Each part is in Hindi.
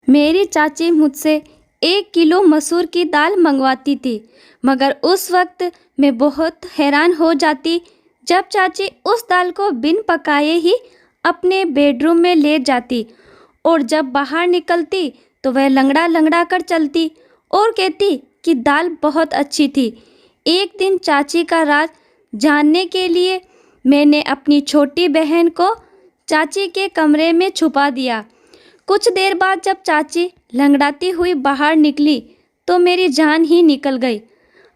मेरी चाची मुझसे 1 किलो मसूर की दाल मंगवाती थी, मगर उस वक्त मैं बहुत हैरान हो जाती जब चाची उस दाल को बिन पकाए ही अपने बेडरूम में ले जाती और जब बाहर निकलती तो वह लंगड़ा लंगड़ा कर चलती और कहती कि दाल बहुत अच्छी थी। एक दिन चाची का राज जानने के लिए मैंने अपनी छोटी बहन को चाची के कमरे में छुपा दिया। कुछ देर बाद जब चाची लंगड़ाती हुई बाहर निकली तो मेरी जान ही निकल गई।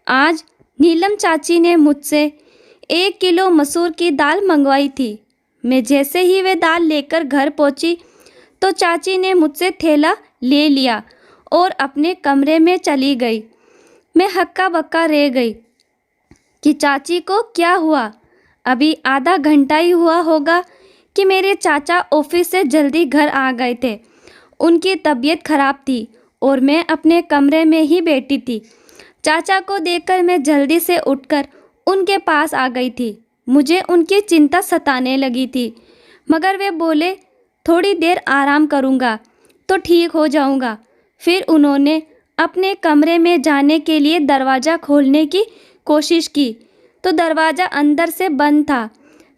आज नीलम चाची ने मुझसे 1 किलो मसूर की दाल मंगवाई थी। मैं जैसे ही वे दाल लेकर घर पहुंची तो चाची ने मुझसे थैला ले लिया और अपने कमरे में चली गई। मैं हक्का बक्का रह गई कि चाची को क्या हुआ। अभी आधा घंटा ही हुआ होगा कि मेरे चाचा ऑफिस से जल्दी घर आ गए थे। उनकी तबीयत खराब थी और मैं अपने कमरे में ही बैठी थी। चाचा को देखकर मैं जल्दी से उठकर उनके पास आ गई थी। मुझे उनकी चिंता सताने लगी थी, मगर वे बोले थोड़ी देर आराम करूँगा तो ठीक हो जाऊँगा। फिर उन्होंने अपने कमरे में जाने के लिए दरवाज़ा खोलने की कोशिश की तो दरवाज़ा अंदर से बंद था।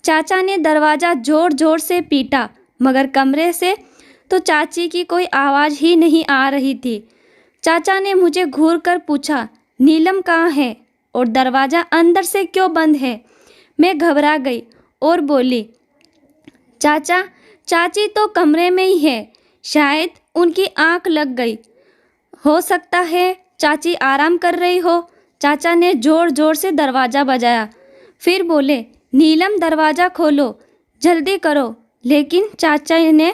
चाचा ने दरवाज़ा ज़ोर ज़ोर से पीटा, मगर कमरे से तो चाची की कोई आवाज़ ही नहीं आ रही थी। चाचा ने मुझे घूर कर पूछा, नीलम कहाँ है और दरवाज़ा अंदर से क्यों बंद है। मैं घबरा गई और बोली, चाचा, चाची तो कमरे में ही है, शायद उनकी आंख लग गई। हो सकता है चाची आराम कर रही हो। चाचा ने ज़ोर ज़ोर से दरवाज़ा बजाया, फिर बोले, नीलम दरवाज़ा खोलो, जल्दी करो। लेकिन चाचा ने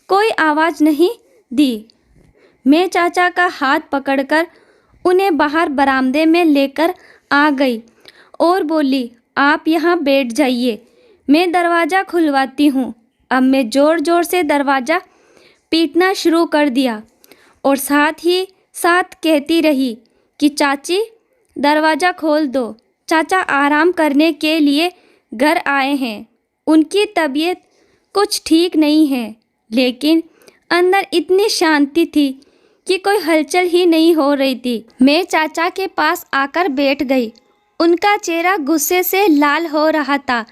कोई आवाज़ नहीं दी। मैं चाचा का हाथ पकड़कर उन्हें बाहर बरामदे में लेकर आ गई और बोली, आप यहाँ बैठ जाइए, मैं दरवाज़ा खुलवाती हूँ। अब मैं ज़ोर ज़ोर से दरवाज़ा पीटना शुरू कर दिया और साथ ही साथ कहती रही कि चाची दरवाज़ा खोल दो, चाचा आराम करने के लिए घर आए हैं। उनकी तबीयत कुछ ठीक नहीं है, लेकिन अंदर इतनी शांति थी कि कोई हलचल ही नहीं हो रही थी। मैं चाचा के पास आकर बैठ गई। उनका चेहरा गुस्से से लाल हो रहा था।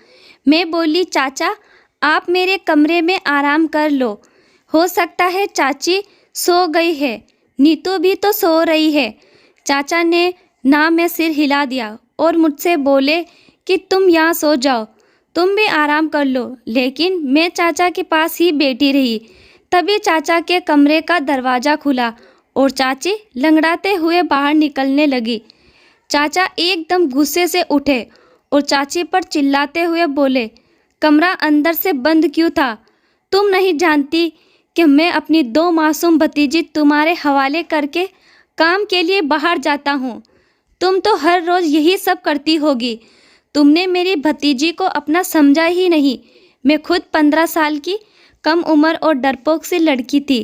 मैं बोली, चाचा आप मेरे कमरे में आराम कर लो। हो सकता है चाची सो गई है, नीतू भी तो सो रही है। चाचा ने ना में सिर हिला दिया और मुझसे बोले कि तुम यहाँ सो जाओ, तुम भी आराम कर लो। लेकिन मैं चाचा के पास ही बैठी रही। तभी चाचा के कमरे का दरवाज़ा खुला और चाची लंगड़ाते हुए बाहर निकलने लगी। चाचा एकदम गुस्से से उठे और चाची पर चिल्लाते हुए बोले, कमरा अंदर से बंद क्यों था? तुम नहीं जानती कि मैं अपनी 2 मासूम भतीजी तुम्हारे हवाले करके काम के लिए बाहर जाता हूँ। तुम तो हर रोज़ यही सब करती होगी। तुमने मेरी भतीजी को अपना समझा ही नहीं। मैं खुद 15 साल की कम उम्र और डरपोक सी लड़की थी।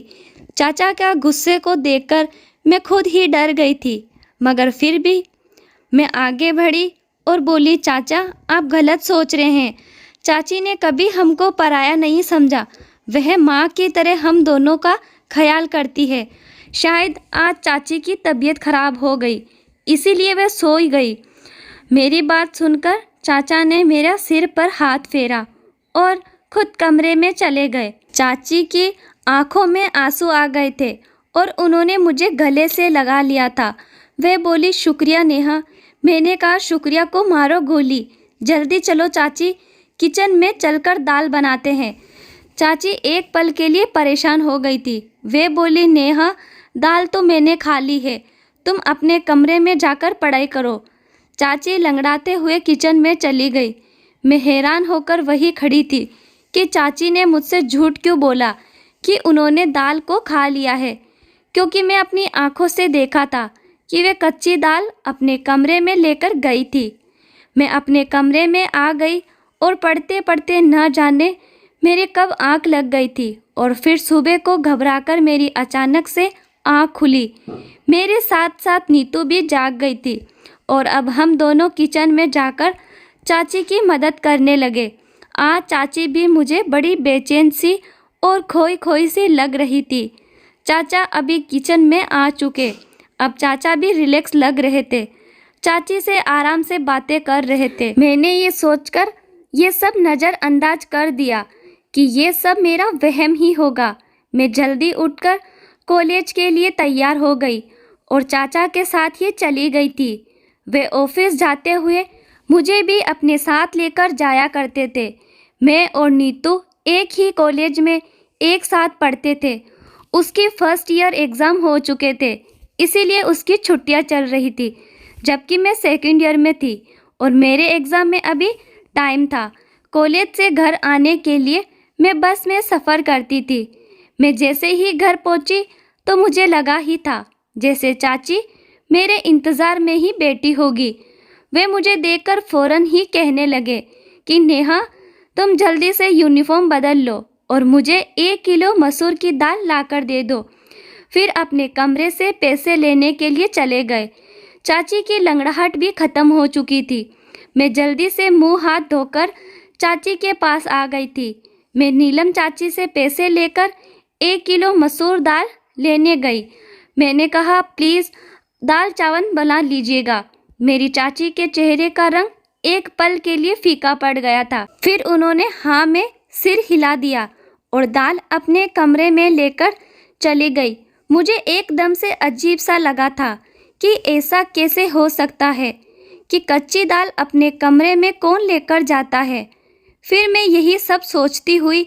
चाचा का गुस्से को देखकर मैं खुद ही डर गई थी, मगर फिर भी मैं आगे बढ़ी और बोली, चाचा आप गलत सोच रहे हैं। चाची ने कभी हमको पराया नहीं समझा। वह माँ की तरह हम दोनों का ख्याल करती है। शायद आज चाची की तबीयत खराब हो गई, इसीलिए वह सो ही गई। मेरी बात सुनकर चाचा ने मेरा सिर पर हाथ फेरा और खुद कमरे में चले गए। चाची की आंखों में आंसू आ गए थे और उन्होंने मुझे गले से लगा लिया था। वह बोली, शुक्रिया नेहा। मैंने कहा, शुक्रिया को मारो गोली। जल्दी चलो चाची, किचन में चलकर दाल बनाते हैं। चाची एक पल के लिए परेशान हो गई थी। वे बोली, नेहा दाल तो मैंने खा ली है, तुम अपने कमरे में जाकर पढ़ाई करो। चाची लंगड़ाते हुए किचन में चली गई। मैं हैरान होकर वहीं खड़ी थी कि चाची ने मुझसे झूठ क्यों बोला कि उन्होंने दाल को खा लिया है, क्योंकि मैं अपनी आंखों से देखा था कि वे कच्ची दाल अपने कमरे में लेकर गई थी। मैं अपने कमरे में आ गई और पढ़ते पढ़ते न जाने मेरे कब आँख लग गई थी और फिर सुबह को घबराकर मेरी अचानक से आँख खुली। मेरे साथ साथ नीतू भी जाग गई थी और अब हम दोनों किचन में जाकर चाची की मदद करने लगे। आज चाची भी मुझे बड़ी बेचैन सी और खोई खोई सी लग रही थी। चाचा अभी किचन में आ चुके। अब चाचा भी रिलैक्स लग रहे थे, चाची से आराम से बातें कर रहे थे। मैंने ये सोचकर ये सब नज़रअंदाज कर दिया कि ये सब मेरा वहम ही होगा। मैं जल्दी उठकर कॉलेज के लिए तैयार हो गई और चाचा के साथ ही चली गई थी। वे ऑफिस जाते हुए मुझे भी अपने साथ लेकर जाया करते थे। मैं और नीतू एक ही कॉलेज में एक साथ पढ़ते थे। उसकी फर्स्ट ईयर एग्ज़ाम हो चुके थे, इसीलिए उसकी छुट्टियां चल रही थी, जबकि मैं सेकंड ईयर में थी और मेरे एग्ज़ाम में अभी टाइम था। कॉलेज से घर आने के लिए मैं बस में सफ़र करती थी। मैं जैसे ही घर पहुंची तो मुझे लगा ही था जैसे चाची मेरे इंतज़ार में ही बैठी होगी। वे मुझे देखकर फ़ौरन ही कहने लगे कि नेहा, तुम जल्दी से यूनिफॉर्म बदल लो और मुझे 1 किलो मसूर की दाल लाकर दे दो। फिर अपने कमरे से पैसे लेने के लिए चले गए। चाची की लंगड़ाहट भी ख़त्म हो चुकी थी। मैं जल्दी से मुंह हाथ धोकर चाची के पास आ गई थी। मैं नीलम चाची से पैसे लेकर 1 किलो मसूर दाल लेने गई। मैंने कहा, प्लीज़ दाल चावल बना लीजिएगा। मेरी चाची के चेहरे का रंग एक पल के लिए फीका पड़ गया था। फिर उन्होंने हाँ में सिर हिला दिया और दाल अपने कमरे में लेकर चली गई। मुझे एकदम से अजीब सा लगा था कि ऐसा कैसे हो सकता है कि कच्ची दाल अपने कमरे में कौन लेकर जाता है। फिर मैं यही सब सोचती हुई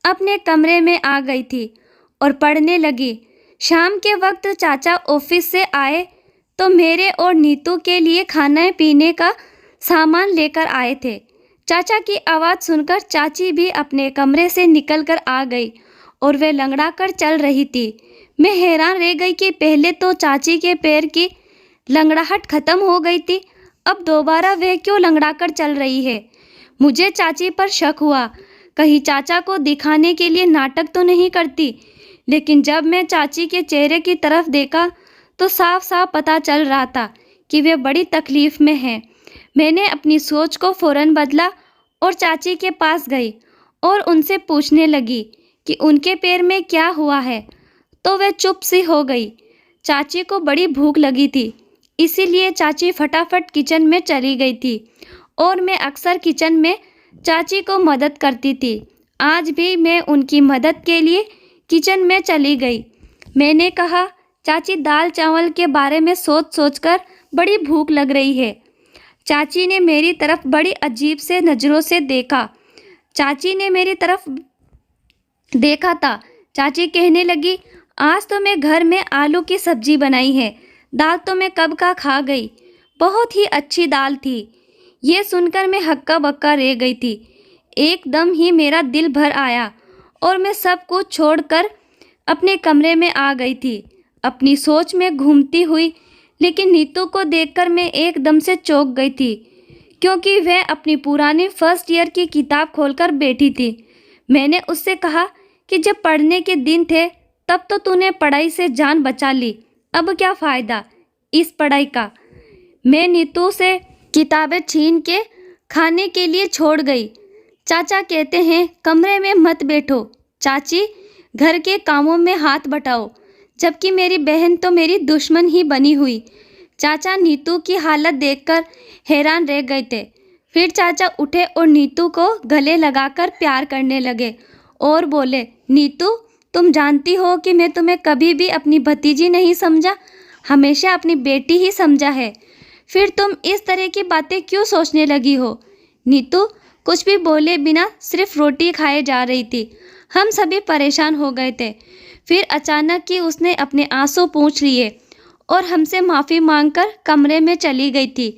अपने कमरे में आ गई थी और पढ़ने लगी। शाम के वक्त चाचा ऑफिस से आए तो मेरे और नीतू के लिए खाने पीने का सामान लेकर आए थे। चाचा की आवाज़ सुनकर चाची भी अपने कमरे से निकलकर आ गई और वे लंगड़ा कर चल रही थी। मैं हैरान रह गई कि पहले तो चाची के पैर की लंगड़ाहट ख़त्म हो गई थी, अब दोबारा वह क्यों लंगड़ा कर चल रही है। मुझे चाची पर शक हुआ, कहीं चाचा को दिखाने के लिए नाटक तो नहीं करती। लेकिन जब मैं चाची के चेहरे की तरफ देखा तो साफ साफ पता चल रहा था कि वे बड़ी तकलीफ़ में हैं। मैंने अपनी सोच को फ़ौरन बदला और चाची के पास गई और उनसे पूछने लगी कि उनके पैर में क्या हुआ है, तो वे चुप सी हो गई। चाची को बड़ी भूख लगी थी, इसीलिए चाची फटाफट किचन में चली गई थी और मैं अक्सर किचन में चाची को मदद करती थी। आज भी मैं उनकी मदद के लिए किचन में चली गई। मैंने कहा, चाची दाल चावल के बारे में सोच सोचकर बड़ी भूख लग रही है। चाची ने मेरी तरफ बड़ी अजीब से नज़रों से देखा। चाची ने मेरी तरफ देखा था। चाची कहने लगी, आज तो मैं घर में आलू की सब्जी बनाई है, दाल तो मैं कब का खा गई, बहुत ही अच्छी दाल थी। ये सुनकर मैं हक्का बक्का रह गई थी। एकदम ही मेरा दिल भर आया और मैं सब कुछ छोड़कर अपने कमरे में आ गई थी, अपनी सोच में घूमती हुई। लेकिन नीतू को देखकर मैं एकदम से चौंक गई थी, क्योंकि वह अपनी पुरानी फर्स्ट ईयर की किताब खोलकर बैठी थी। मैंने उससे कहा कि जब पढ़ने के दिन थे तब तो तूने पढ़ाई से जान बचा ली, अब क्या फ़ायदा इस पढ़ाई का। मैं नीतू से किताबें छीन के खाने के लिए छोड़ गई। चाचा कहते हैं कमरे में मत बैठो, चाची घर के कामों में हाथ बटाओ, जबकि मेरी बहन तो मेरी दुश्मन ही बनी हुई। चाचा नीतू की हालत देखकर हैरान रह गए थे। फिर चाचा उठे और नीतू को गले लगाकर प्यार करने लगे और बोले, नीतू तुम जानती हो कि मैं तुम्हें कभी भी अपनी भतीजी नहीं समझा, हमेशा अपनी बेटी ही समझा है। फिर तुम इस तरह की बातें क्यों सोचने लगी हो। नीतू कुछ भी बोले बिना सिर्फ रोटी खाए जा रही थी। हम सभी परेशान हो गए थे। फिर अचानक ही उसने अपने आंसू पोंछ लिए और हमसे माफ़ी मांगकर कमरे में चली गई थी।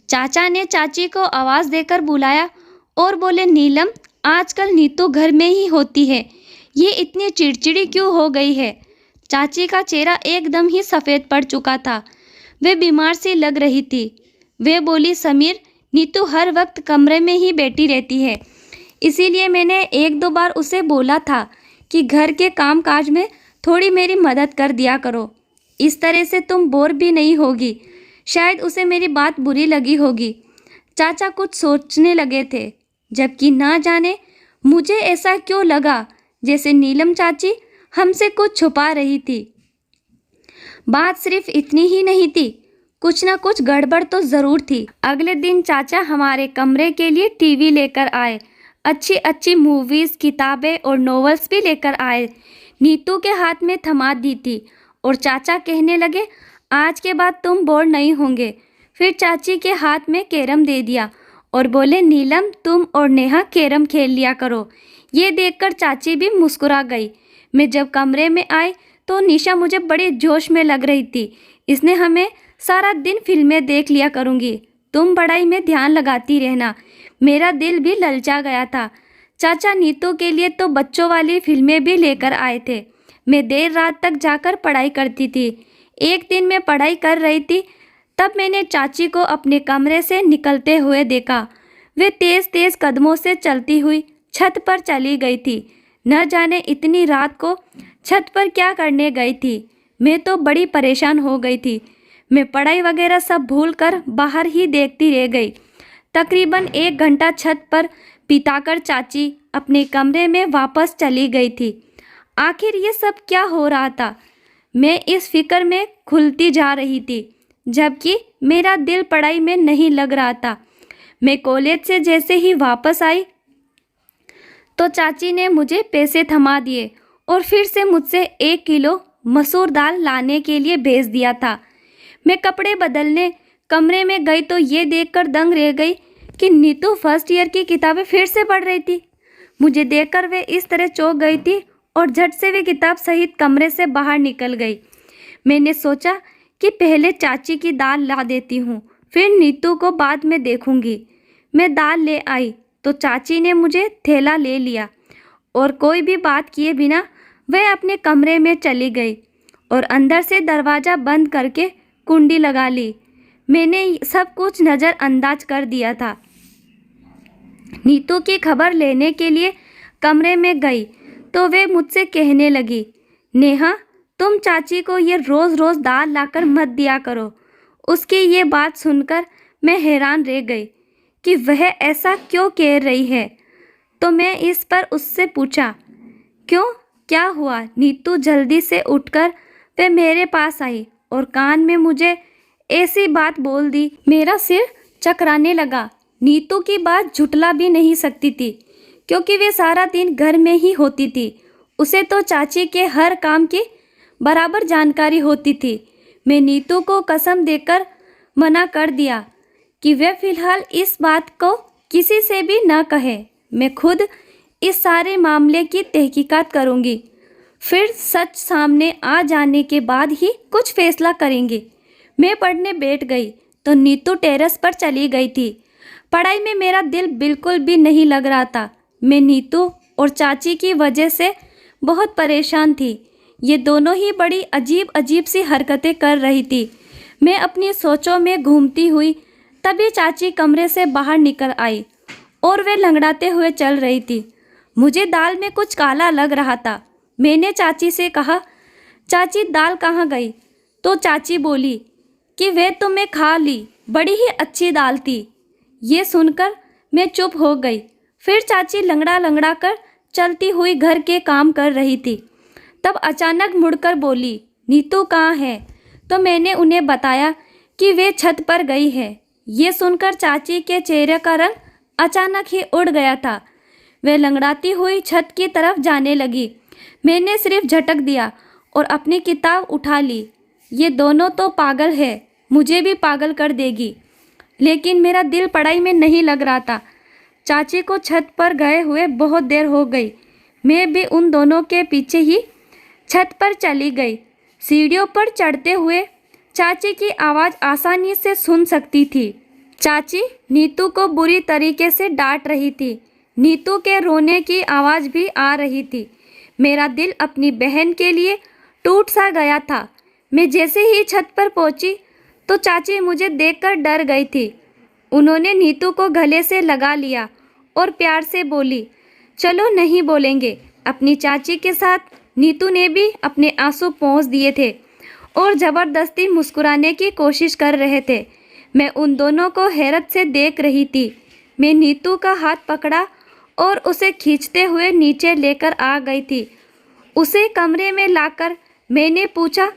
चाचा ने चाची को आवाज़ देकर बुलाया और बोले, नीलम आजकल नीतू घर में ही होती है, ये इतनी चिड़चिड़ी क्यों हो गई है। चाची का चेहरा एकदम ही सफ़ेद पड़ चुका था, वे बीमार सी लग रही थी। वे बोली, समीर नीतू हर वक्त कमरे में ही बैठी रहती है, इसीलिए मैंने 1-2 बार उसे बोला था कि घर के काम काज में थोड़ी मेरी मदद कर दिया करो, इस तरह से तुम बोर भी नहीं होगी। शायद उसे मेरी बात बुरी लगी होगी। चाचा कुछ सोचने लगे थे, जबकि ना जाने मुझे ऐसा क्यों लगा जैसे नीलम चाची हमसे कुछ छुपा रही थी। बात सिर्फ इतनी ही नहीं थी, कुछ ना कुछ गड़बड़ तो ज़रूर थी। अगले दिन चाचा हमारे कमरे के लिए टीवी लेकर आए। अच्छी अच्छी मूवीज़, किताबें और नॉवेल्स भी लेकर आए। नीतू के हाथ में थमा दी थी और चाचा कहने लगे, आज के बाद तुम बोर नहीं होंगे। फिर चाची के हाथ में कैरम दे दिया और बोले, नीलम तुम और नेहा कैरम खेल लिया करो। ये देखकर चाची भी मुस्कुरा गई। मैं जब कमरे में आई तो निशा मुझे बड़े जोश में लग रही थी। इसने हमें सारा दिन फिल्में देख लिया करूँगी, तुम पढ़ाई में ध्यान लगाती रहना। मेरा दिल भी ललचा गया था। चाचा नीतू के लिए तो बच्चों वाली फिल्में भी लेकर आए थे। मैं देर रात तक जाकर पढ़ाई करती थी। एक दिन मैं पढ़ाई कर रही थी, तब मैंने चाची को अपने कमरे से निकलते हुए देखा। वे तेज़ तेज़ कदमों से चलती हुई छत पर चली गई थी। न जाने इतनी रात को छत पर क्या करने गई थी। मैं तो बड़ी परेशान हो गई थी। मैं पढ़ाई वगैरह सब भूलकर बाहर ही देखती रह गई। तकरीबन 1 घंटा छत पर बिताकर चाची अपने कमरे में वापस चली गई थी। आखिर ये सब क्या हो रहा था? मैं इस फिक्र में खुलती जा रही थी, जबकि मेरा दिल पढ़ाई में नहीं लग रहा था। मैं कॉलेज से जैसे ही वापस आई तो चाची ने मुझे पैसे थमा दिए और फिर से मुझसे 1 किलो मसूर दाल लाने के लिए भेज दिया था। मैं कपड़े बदलने कमरे में गई तो ये देखकर दंग रह गई कि नीतू फर्स्ट ईयर की किताबें फिर से पढ़ रही थी। मुझे देखकर वे इस तरह चौंक गई थी और झट से वे किताब सहित कमरे से बाहर निकल गई। मैंने सोचा कि पहले चाची की दाल ला देती हूँ, फिर नीतू को बाद में देखूंगी। मैं दाल ले आई तो चाची ने मुझे थैला ले लिया और कोई भी बात किए बिना वह अपने कमरे में चली गई और अंदर से दरवाज़ा बंद करके कुंडी लगा ली। मैंने सब कुछ नज़रअंदाज कर दिया था। नीतू की खबर लेने के लिए कमरे में गई तो वे मुझसे कहने लगी, नेहा तुम चाची को ये रोज़ रोज़ दाल लाकर मत दिया करो। उसकी ये बात सुनकर मैं हैरान रह गई कि वह ऐसा क्यों कह रही है। तो मैं इस पर उससे पूछा, क्यों, क्या हुआ? नीतू जल्दी से उठकर वह मेरे पास आई और कान में मुझे ऐसी बात बोल दी, मेरा सिर चकराने लगा। नीतू की बात झुटला भी नहीं सकती थी, क्योंकि वे सारा दिन घर में ही होती थी। उसे तो चाची के हर काम की बराबर जानकारी होती थी। मैं नीतू को कसम देकर मना कर दिया कि वह फिलहाल इस बात को किसी से भी न कहे। मैं खुद इस सारे मामले की तहकीकात करूंगी, फिर सच सामने आ जाने के बाद ही कुछ फैसला करेंगे। मैं पढ़ने बैठ गई तो नीतू टेरेस पर चली गई थी। पढ़ाई में मेरा दिल बिल्कुल भी नहीं लग रहा था। मैं नीतू और चाची की वजह से बहुत परेशान थी। ये दोनों ही बड़ी अजीब अजीब सी हरकतें कर रही थी। मैं अपनी सोचों में घूमती हुई तभी चाची कमरे से बाहर निकल आई और वे लंगड़ाते हुए चल रही थी। मुझे दाल में कुछ काला लग रहा था। मैंने चाची से कहा, चाची दाल कहाँ गई? तो चाची बोली कि वह तो मैं खा ली, बड़ी ही अच्छी दाल थी। ये सुनकर मैं चुप हो गई। फिर चाची लंगड़ा लंगड़ा कर चलती हुई घर के काम कर रही थी। तब अचानक मुड़कर बोली, नीतू कहाँ है? तो मैंने उन्हें बताया कि वे छत पर गई है। ये सुनकर चाची के चेहरे का रंग अचानक ही उड़ गया था। वे लंगड़ाती हुई छत की तरफ जाने लगी। मैंने सिर्फ झटक दिया और अपनी किताब उठा ली। ये दोनों तो पागल है, मुझे भी पागल कर देगी। लेकिन मेरा दिल पढ़ाई में नहीं लग रहा था। चाची को छत पर गए हुए बहुत देर हो गई। मैं भी उन दोनों के पीछे ही छत पर चली गई। सीढ़ियों पर चढ़ते हुए चाची की आवाज़ आसानी से सुन सकती थी। चाची नीतू को बुरी तरीके से डांट रही थी। नीतू के रोने की आवाज़ भी आ रही थी। मेरा दिल अपनी बहन के लिए टूट सा गया था। मैं जैसे ही छत पर पहुंची तो चाची मुझे देखकर डर गई थी। उन्होंने नीतू को गले से लगा लिया और प्यार से बोली, चलो नहीं बोलेंगे। अपनी चाची के साथ नीतू ने भी अपने आंसू पोंछ दिए थे और ज़बरदस्ती मुस्कुराने की कोशिश कर रहे थे। मैं उन दोनों को हैरत से देख रही थी। मैं नीतू का हाथ पकड़ा और उसे खींचते हुए नीचे लेकर आ गई थी उसे कमरे में लाकर मैंने पूछा,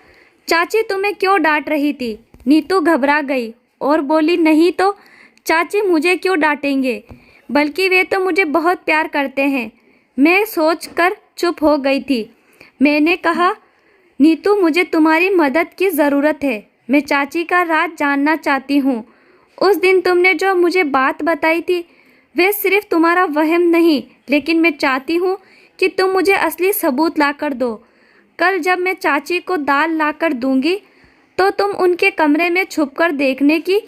चाची तुम्हें क्यों डांट रही थी? नीतू घबरा गई और बोली, नहीं तो चाची मुझे क्यों डांटेंगे, बल्कि वे तो मुझे बहुत प्यार करते हैं। मैं सोचकर चुप हो गई थी। मैंने कहा, नीतू मुझे तुम्हारी मदद की ज़रूरत है। मैं चाची का राज जानना चाहती हूँ। उस दिन तुमने जो मुझे बात बताई थी वह सिर्फ तुम्हारा वहम नहीं, लेकिन मैं चाहती हूँ कि तुम मुझे असली सबूत लाकर दो। कल जब मैं चाची को दाल लाकर दूंगी तो तुम उनके कमरे में छुपकर देखने की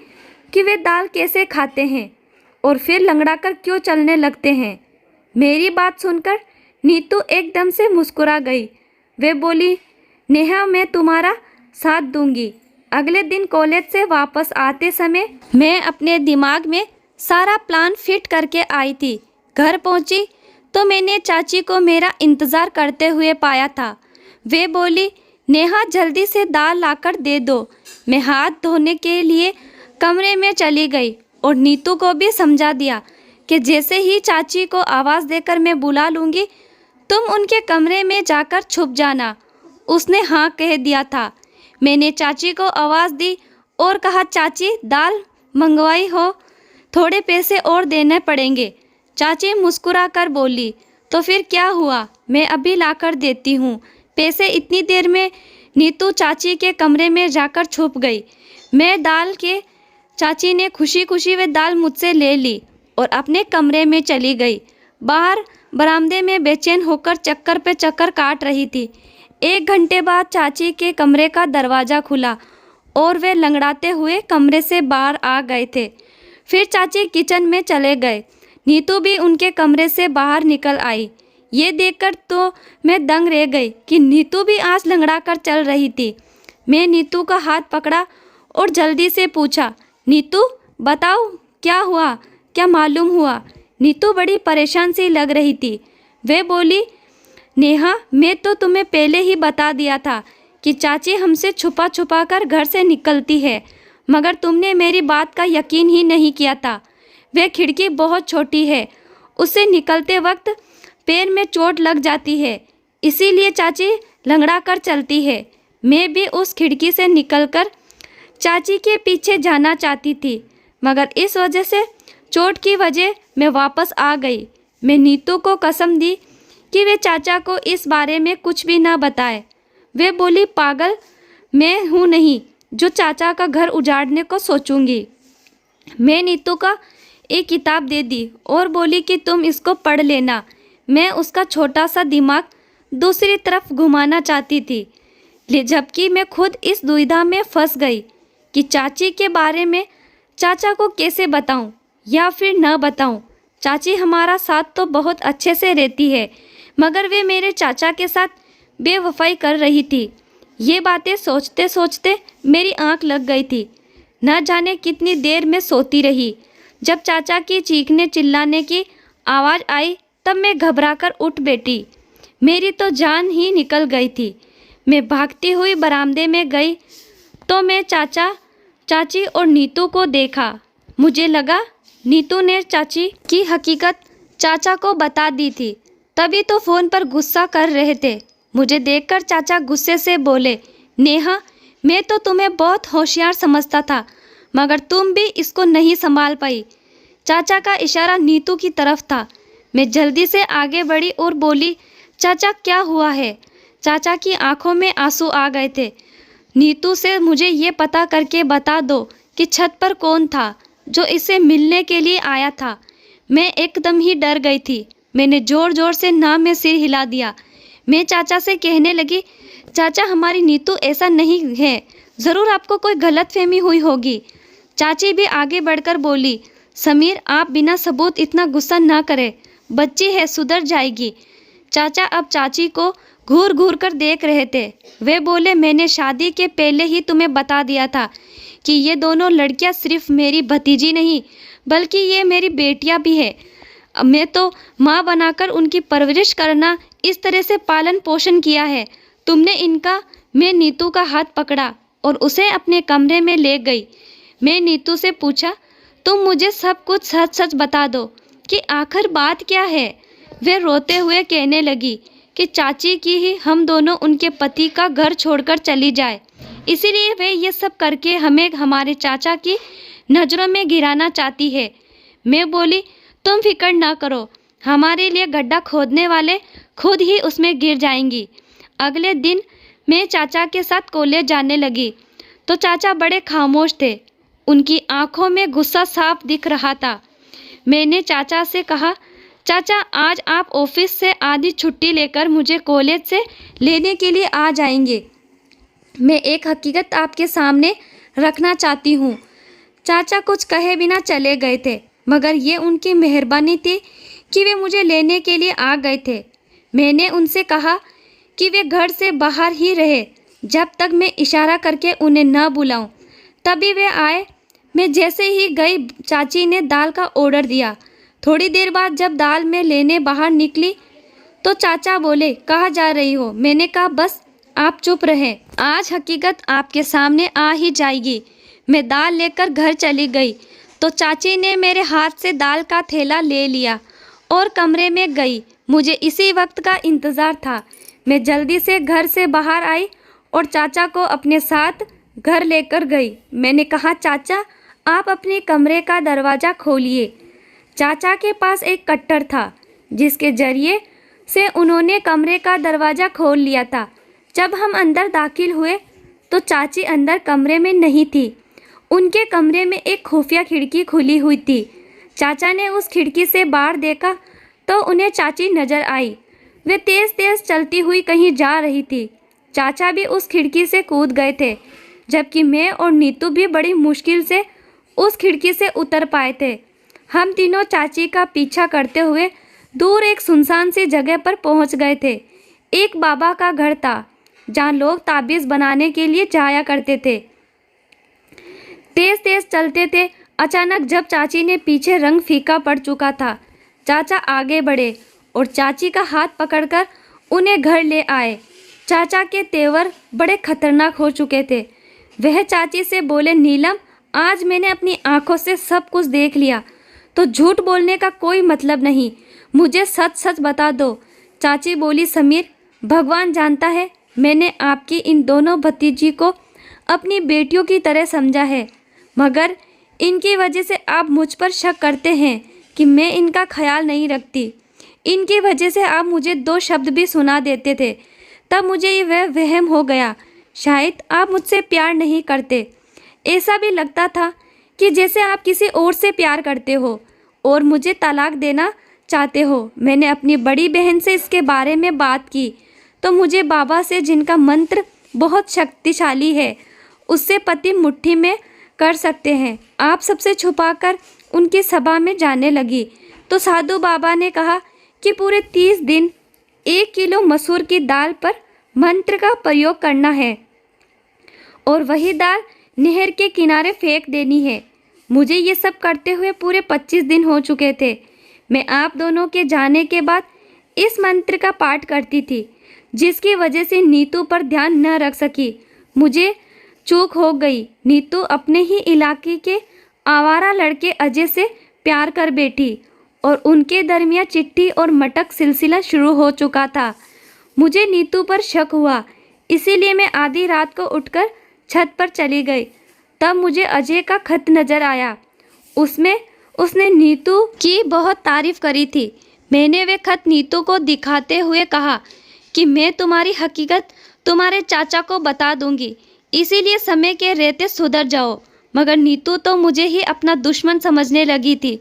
कि वे दाल कैसे खाते हैं और फिर लंगड़ाकर क्यों चलने लगते हैं। मेरी बात सुनकर नीतू एकदम से मुस्कुरा गई। वे बोली, नेहा मैं तुम्हारा साथ दूंगी। अगले दिन कॉलेज से वापस आते समय मैं अपने दिमाग में सारा प्लान फिट करके आई थी। घर पहुंची तो मैंने चाची को मेरा इंतज़ार करते हुए पाया था। वे बोली, नेहा जल्दी से दाल लाकर दे दो। मैं हाथ धोने के लिए कमरे में चली गई और नीतू को भी समझा दिया कि जैसे ही चाची को आवाज़ देकर मैं बुला लूँगी तुम उनके कमरे में जाकर छुप जाना। उसने हाँ कह दिया था। मैंने चाची को आवाज़ दी और कहा, चाची दाल मंगवाई हो, थोड़े पैसे और देने पड़ेंगे। चाची मुस्कुरा कर बोली, तो फिर क्या हुआ, मैं अभी लाकर देती हूँ पैसे। इतनी देर में नीतू चाची के कमरे में जाकर छुप गई। मैं दाल के चाची ने खुशी खुशी वे दाल मुझसे ले ली और अपने कमरे में चली गई। बाहर बरामदे में बेचैन होकर चक्कर पे चक्कर काट रही थी। 1 घंटे बाद चाची के कमरे का दरवाज़ा खुला और वे लंगड़ाते हुए कमरे से बाहर आ गए थे। फिर चाची किचन में चले गए। नीतू भी उनके कमरे से बाहर निकल आई। ये देखकर तो मैं दंग रह गई कि नीतू भी आज लंगड़ा कर चल रही थी। मैं नीतू का हाथ पकड़ा और जल्दी से पूछा, नीतू बताओ क्या हुआ, क्या मालूम हुआ? नीतू बड़ी परेशान सी लग रही थी। वे बोली, नेहा मैं तो तुम्हें पहले ही बता दिया था कि चाची हमसे छुपा छुपा कर घर से निकलती है, मगर तुमने मेरी बात का यकीन ही नहीं किया था। वह खिड़की बहुत छोटी है, उससे निकलते वक्त पैर में चोट लग जाती है, इसीलिए चाची लंगड़ा कर चलती है। मैं भी उस खिड़की से निकलकर चाची के पीछे जाना चाहती थी, मगर इस वजह से चोट की वजह मैं वापस आ गई। मैं नीतू को कसम दी कि वे चाचा को इस बारे में कुछ भी ना बताए। वे बोली, पागल मैं हूँ नहीं जो चाचा का घर उजाड़ने को सोचूंगी। मैं नीतू का एक किताब दे दी और बोली कि तुम इसको पढ़ लेना। मैं उसका छोटा सा दिमाग दूसरी तरफ घुमाना चाहती थी, जबकि मैं खुद इस दुविधा में फंस गई कि चाची के बारे में चाचा को कैसे बताऊं या फिर न बताऊं। चाची हमारा साथ तो बहुत अच्छे से रहती है, मगर वे मेरे चाचा के साथ बेवफाई कर रही थी। ये बातें सोचते सोचते मेरी आंख लग गई थी। न जाने कितनी देर में सोती रही। जब चाचा की चीखने चिल्लाने की आवाज़ आई तब मैं घबराकर उठ बैठी। मेरी तो जान ही निकल गई थी। मैं भागती हुई बरामदे में गई तो मैं चाचा, चाची और नीतू को देखा। मुझे लगा नीतू ने चाची की हकीकत चाचा को बता दी थी, तभी तो फ़ोन पर गुस्सा कर रहे थे। मुझे देखकर चाचा गुस्से से बोले, नेहा मैं तो तुम्हें बहुत होशियार समझता था, मगर तुम भी इसको नहीं संभाल पाई। चाचा का इशारा नीतू की तरफ था। मैं जल्दी से आगे बढ़ी और बोली, चाचा क्या हुआ है? चाचा की आंखों में आंसू आ गए थे। नीतू से मुझे ये पता करके बता दो कि छत पर कौन था जो इसे मिलने के लिए आया था। मैं एकदम ही डर गई थी। मैंने ज़ोर ज़ोर से ना में सिर हिला दिया। मैं चाचा से कहने लगी, चाचा हमारी नीतू ऐसा नहीं है, ज़रूर आपको कोई गलतफहमी हुई होगी। चाची भी आगे बढ़कर बोली, समीर आप बिना सबूत इतना गुस्सा ना करें, बच्ची है सुधर जाएगी। चाचा अब चाची को घूर घूर कर देख रहे थे। वे बोले, मैंने शादी के पहले ही तुम्हें बता दिया था कि ये दोनों लड़कियां सिर्फ मेरी भतीजी नहीं बल्कि ये मेरी बेटियां भी है। मैं तो माँ बनाकर उनकी परवरिश करना, इस तरह से पालन पोषण किया है। तुमने इनका। मैं नीतू का हाथ पकड़ा और उसे अपने कमरे में ले गई। मैं नीतू से पूछा, तुम मुझे सब कुछ सच सच बता दो कि आखिर बात क्या है। वे रोते हुए कहने लगी कि चाची की ही हम दोनों उनके पति का घर छोड़कर चली जाए, इसीलिए वे ये सब करके हमें हमारे चाचा की नज़रों में गिराना चाहती है। मैं बोली, तुम फिक्र ना करो, हमारे लिए गड्ढा खोदने वाले खुद ही उसमें गिर जाएंगी। अगले दिन मैं चाचा के साथ कॉलेज जाने लगी तो चाचा बड़े खामोश थे। उनकी आंखों में गुस्सा साफ दिख रहा था। मैंने चाचा से कहा, चाचा आज आप ऑफिस से आधी छुट्टी लेकर मुझे कॉलेज से लेने के लिए आ जाएंगे। मैं एक हकीकत आपके सामने रखना चाहती हूँ। चाचा कुछ कहे बिना चले गए थे, मगर ये उनकी मेहरबानी थी कि वे मुझे लेने के लिए आ गए थे। मैंने उनसे कहा कि वे घर से बाहर ही रहे जब तक मैं इशारा करके उन्हें न बुलाऊं। तभी वे आए। मैं जैसे ही गई, चाची ने दाल का ऑर्डर दिया। थोड़ी देर बाद जब दाल मैं लेने बाहर निकली तो चाचा बोले, कहाँ जा रही हो? मैंने कहा, बस आप चुप रहें, आज हकीकत आपके सामने आ ही जाएगी। मैं दाल लेकर घर चली गई तो चाची ने मेरे हाथ से दाल का थैला ले लिया और कमरे में गई। मुझे इसी वक्त का इंतज़ार था। मैं जल्दी से घर से बाहर आई और चाचा को अपने साथ घर लेकर गई। मैंने कहा, चाचा आप अपने कमरे का दरवाज़ा खोलिए। चाचा के पास एक कट्टर था जिसके जरिए से उन्होंने कमरे का दरवाज़ा खोल लिया था। जब हम अंदर दाखिल हुए तो चाची अंदर कमरे में नहीं थी। उनके कमरे में एक खुफिया खिड़की खुली हुई थी। चाचा ने उस खिड़की से बाहर देखा तो उन्हें चाची नज़र आई। वे तेज़ तेज़ चलती हुई कहीं जा रही थी। चाचा भी उस खिड़की से कूद गए थे, जबकि मैं और नीतू भी बड़ी मुश्किल से उस खिड़की से उतर पाए थे। हम तीनों चाची का पीछा करते हुए दूर एक सुनसान सी जगह पर पहुंच गए थे। एक बाबा का घर था जहां लोग ताबीज़ बनाने के लिए जाया करते थे। तेज़ तेज़ चलते थे। अचानक जब चाची ने पीछे रंग फीका पड़ चुका था, चाचा आगे बढ़े और चाची का हाथ पकड़कर उन्हें घर ले आए। चाचा के तेवर बड़े खतरनाक हो चुके थे। वह चाची से बोले, नीलम आज मैंने अपनी आंखों से सब कुछ देख लिया, तो झूठ बोलने का कोई मतलब नहीं, मुझे सच सच बता दो। चाची बोली, समीर भगवान जानता है मैंने आपकी इन दोनों भतीजी को अपनी बेटियों की तरह समझा है, मगर इनकी वजह से आप मुझ पर शक करते हैं कि मैं इनका ख्याल नहीं रखती। इनकी वजह से आप मुझे 2 शब्द भी सुना देते थे, तब मुझे ये वह वहम हो गया शायद आप मुझसे प्यार नहीं करते। ऐसा भी लगता था कि जैसे आप किसी और से प्यार करते हो और मुझे तलाक देना चाहते हो। मैंने अपनी बड़ी बहन से इसके बारे में बात की तो मुझे बाबा से, जिनका मंत्र बहुत शक्तिशाली है, उससे पति मुट्ठी में कर सकते हैं। आप सबसे छुपाकर उनकी सभा में जाने लगी तो साधु बाबा ने कहा कि पूरे 30 दिन 1 किलो मसूर की दाल पर मंत्र का प्रयोग करना है और वही दाल नहर के किनारे फेंक देनी है। मुझे ये सब करते हुए पूरे 25 दिन हो चुके थे। मैं आप दोनों के जाने के बाद इस मंत्र का पाठ करती थी, जिसकी वजह से नीतू पर ध्यान न रख सकी। मुझे चूक हो गई। नीतू अपने ही इलाके के आवारा लड़के अजय से प्यार कर बैठी और उनके दरमियान चिट्ठी और मटक सिलसिला शुरू हो चुका था। मुझे नीतू पर शक हुआ, इसीलिए मैं आधी रात को उठकर छत पर चली गई। तब मुझे अजय का खत नज़र आया। उसमें उसने नीतू की बहुत तारीफ़ करी थी। मैंने वे खत नीतू को दिखाते हुए कहा कि मैं तुम्हारी हकीकत तुम्हारे चाचा को बता दूंगी, इसीलिए समय के रहते सुधर जाओ। मगर नीतू तो मुझे ही अपना दुश्मन समझने लगी थी।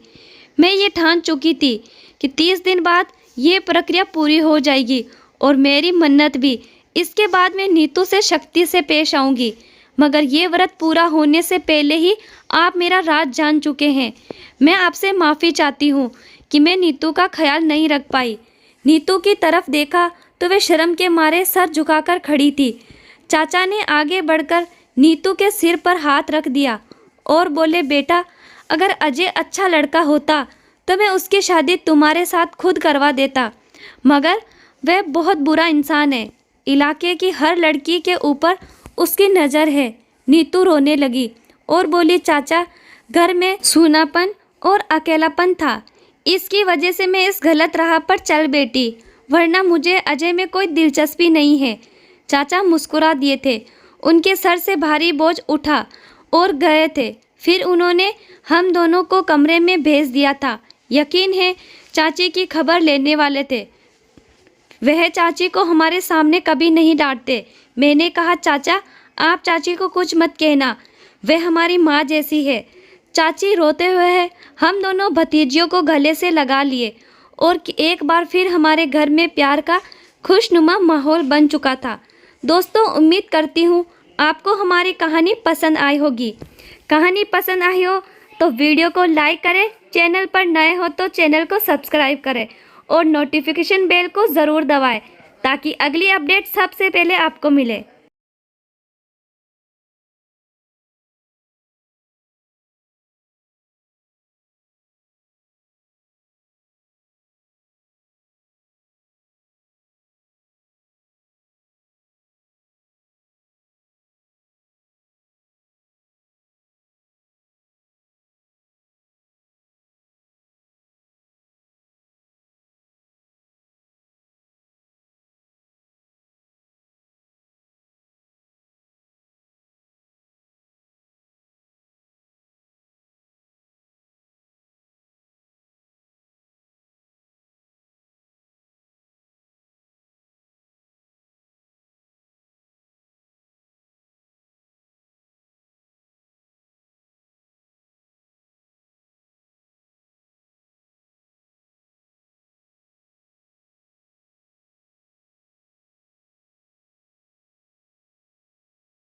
मैं ये ठान चुकी थी कि 30 दिन बाद ये प्रक्रिया पूरी हो जाएगी और मेरी मन्नत भी। इसके बाद मैं नीतू से शक्ति से पेश आऊँगी, मगर ये व्रत पूरा होने से पहले ही आप मेरा राज जान चुके हैं। मैं आपसे माफ़ी चाहती हूँ कि मैं नीतू का ख्याल नहीं रख पाई। नीतू की तरफ देखा तो वे शर्म के मारे सर झुकाकर खड़ी थी। चाचा ने आगे बढ़कर नीतू के सिर पर हाथ रख दिया और बोले, बेटा अगर अजय अच्छा लड़का होता तो मैं उसकी शादी तुम्हारे साथ खुद करवा देता, मगर वह बहुत बुरा इंसान है। इलाके की हर लड़की के ऊपर उसकी नज़र है। नीतू रोने लगी और बोली, चाचा घर में सूनापन और अकेलापन था, इसकी वजह से मैं इस गलत राह पर चल बैठी। वरना मुझे अजय में कोई दिलचस्पी नहीं है। चाचा मुस्कुरा दिए थे। उनके सर से भारी बोझ उठा और गए थे। फिर उन्होंने हम दोनों को कमरे में भेज दिया था। यकीन है चाची की खबर लेने वाले थे। वह चाची को हमारे सामने कभी नहीं डांटते। मैंने कहा, चाचा आप चाची को कुछ मत कहना, वह हमारी माँ जैसी है। चाची रोते हुए हम दोनों भतीजियों को गले से लगा लिए और एक बार फिर हमारे घर में प्यार का खुशनुमा माहौल बन चुका था। दोस्तों, उम्मीद करती हूँ आपको हमारी कहानी पसंद आई होगी। कहानी पसंद आई हो तो वीडियो को लाइक करें, चैनल पर नए हो तो चैनल को सब्सक्राइब करें और नोटिफिकेशन बेल को ज़रूर दबाएं ताकि अगली अपडेट सबसे पहले आपको मिले।